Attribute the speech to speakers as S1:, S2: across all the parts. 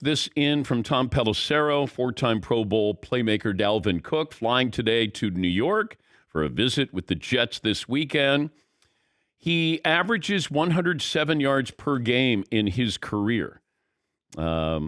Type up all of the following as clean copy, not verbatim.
S1: this in from Tom Pelissero, four-time Pro Bowl playmaker Dalvin Cook, flying today to New York for a visit with the Jets this weekend. He averages 107 yards per game in his career. I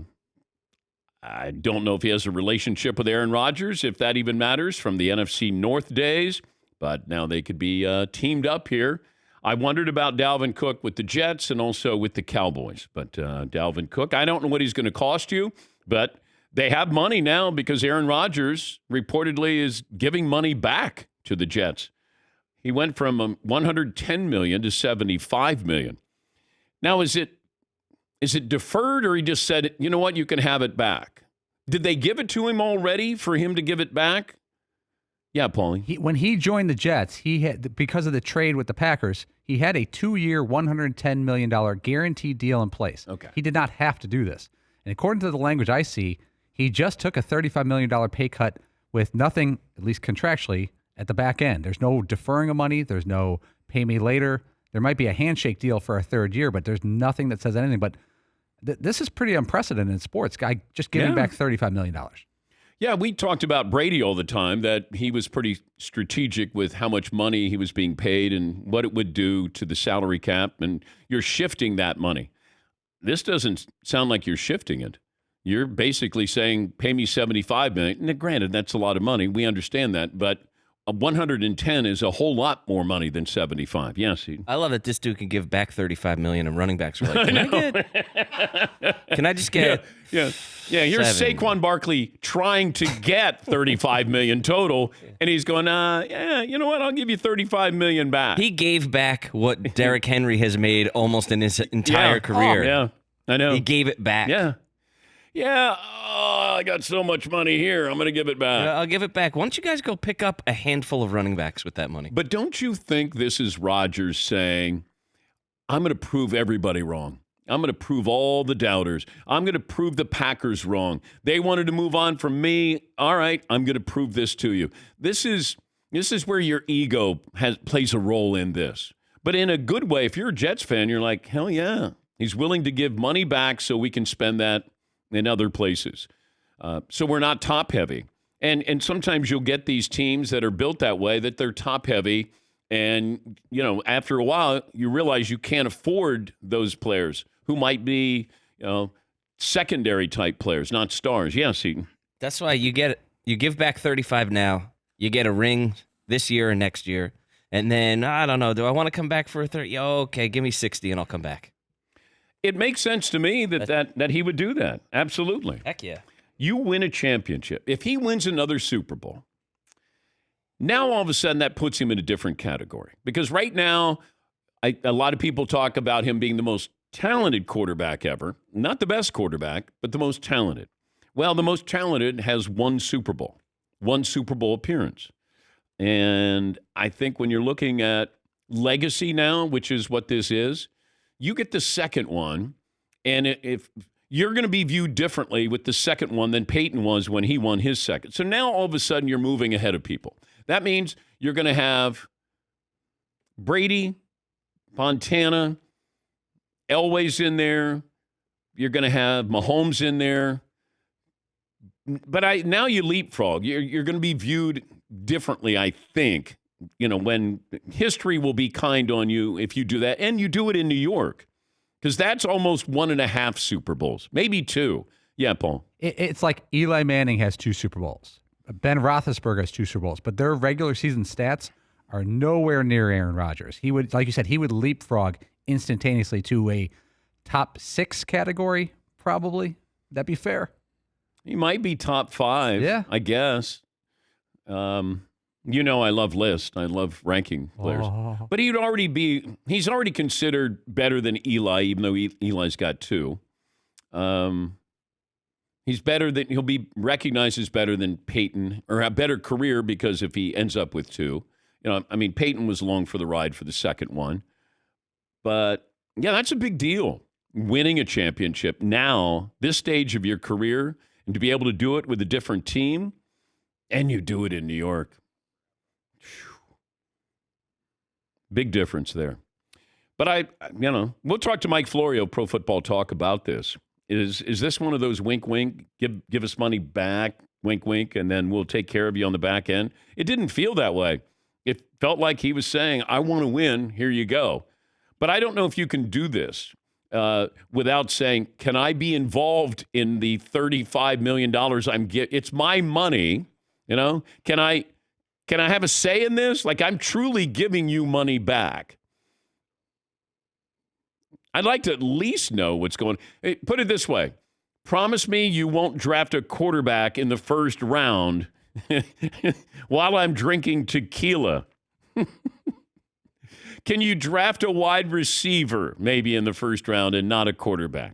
S1: don't know if he has a relationship with Aaron Rodgers, if that even matters, from the NFC North days, but now they could be teamed up here. I wondered about Dalvin Cook with the Jets and also with the Cowboys. But Dalvin Cook, I don't know what he's going to cost you, but they have money now because Aaron Rodgers reportedly is giving money back to the Jets. He went from $110 million to $75 million. Now, is it deferred, or he just said, you know what, you can have it back? Did they give it to him already for him to give it back? Yeah, Paulie.
S2: When he joined the Jets, he had, because of the trade with the Packers, he had a 2-year, $110 million guaranteed deal in place.
S1: Okay.
S2: He did not have to do this. And according to the language I see, he just took a $35 million pay cut with nothing, at least contractually, at the back end. There's no deferring of money. There's no pay me later. There might be a handshake deal for a third year, but there's nothing that says anything. But this is pretty unprecedented in sports. Guy just giving back $35 million.
S1: Yeah, we talked about Brady all the time, that he was pretty strategic with how much money he was being paid and what it would do to the salary cap, and you're shifting that money. This doesn't sound like you're shifting it. You're basically saying, pay me $75 million. Now, granted, that's a lot of money. We understand that, but 110 is a whole lot more money than 75. Yes, Eden.
S3: I love that this dude can give back $35 million, and running backs are like, can I just get
S1: Yeah. Here's
S3: 7?
S1: Saquon Barkley trying to get $35 million total, and he's going, you know what? I'll give you $35 million back.
S3: He gave back what Derrick Henry has made almost in his entire career.
S1: Oh, yeah, I know.
S3: He gave it back.
S1: Yeah. Oh, I got so much money here. I'm going to give it back.
S3: I'll give it back. Why don't you guys go pick up a handful of running backs with that money?
S1: But don't you think this is Rodgers saying, I'm going to prove everybody wrong. I'm going to prove all the doubters. I'm going to prove the Packers wrong. They wanted to move on from me. All right, I'm going to prove this to you. This is where your ego plays a role in this. But in a good way, if you're a Jets fan, you're like, hell yeah. He's willing to give money back so we can spend that in other places. So we're not top heavy. And sometimes you'll get these teams that are built that way, that they're top heavy. And, after a while, you realize you can't afford those players who might be, secondary type players, not stars. Yes, Eaton.
S3: That's why you give back 35 now. You get a ring this year or next year. And then, I don't know, do I want to come back for a 30? Okay, give me 60 and I'll come back.
S1: It makes sense to me that he would do that. Absolutely.
S3: Heck yeah.
S1: You win a championship. If he wins another Super Bowl, now all of a sudden that puts him in a different category. Because right now, a lot of people talk about him being the most talented quarterback ever. Not the best quarterback, but the most talented. Well, the most talented has one Super Bowl appearance. And I think when you're looking at legacy now, which is what this is, you get the second one, and if you're going to be viewed differently with the second one than Peyton was when he won his second. So now all of a sudden you're moving ahead of people. That means you're going to have Brady, Montana, Elway's in there. You're going to have Mahomes in there. But now you leapfrog. You're going to be viewed differently, I think. When history will be kind on you if you do that, and you do it in New York, because that's almost 1.5 Super Bowls, maybe 2. Yeah, Paul.
S2: It's like Eli Manning has 2 Super Bowls. Ben Roethlisberger has 2 Super Bowls, but their regular season stats are nowhere near Aaron Rodgers. He would, like you said, he would leapfrog instantaneously to a top 6 category, probably. Would that be fair?
S1: He might be top 5,
S2: yeah.
S1: I guess. I love lists. I love ranking players.
S2: Oh.
S1: But he's already considered better than Eli, even though Eli's got 2. He'll be recognized as better than Peyton, or a better career, because if he ends up with 2. Peyton was along for the ride for the second one. But, yeah, that's a big deal. Winning a championship now, this stage of your career, and to be able to do it with a different team, and you do it in New York. Big difference there. But we'll talk to Mike Florio, Pro Football Talk, about this. Is this one of those wink, wink, give us money back, wink, wink, and then we'll take care of you on the back end? It didn't feel that way. It felt like he was saying, I want to win, here you go. But I don't know if you can do this without saying, can I be involved in the $35 million I'm getting? It's my money, you know? Can I have a say in this? Like, I'm truly giving you money back. I'd like to at least know what's going on. Hey, put it this way. Promise me you won't draft a quarterback in the first round while I'm drinking tequila. Can you draft a wide receiver maybe in the first round and not a quarterback?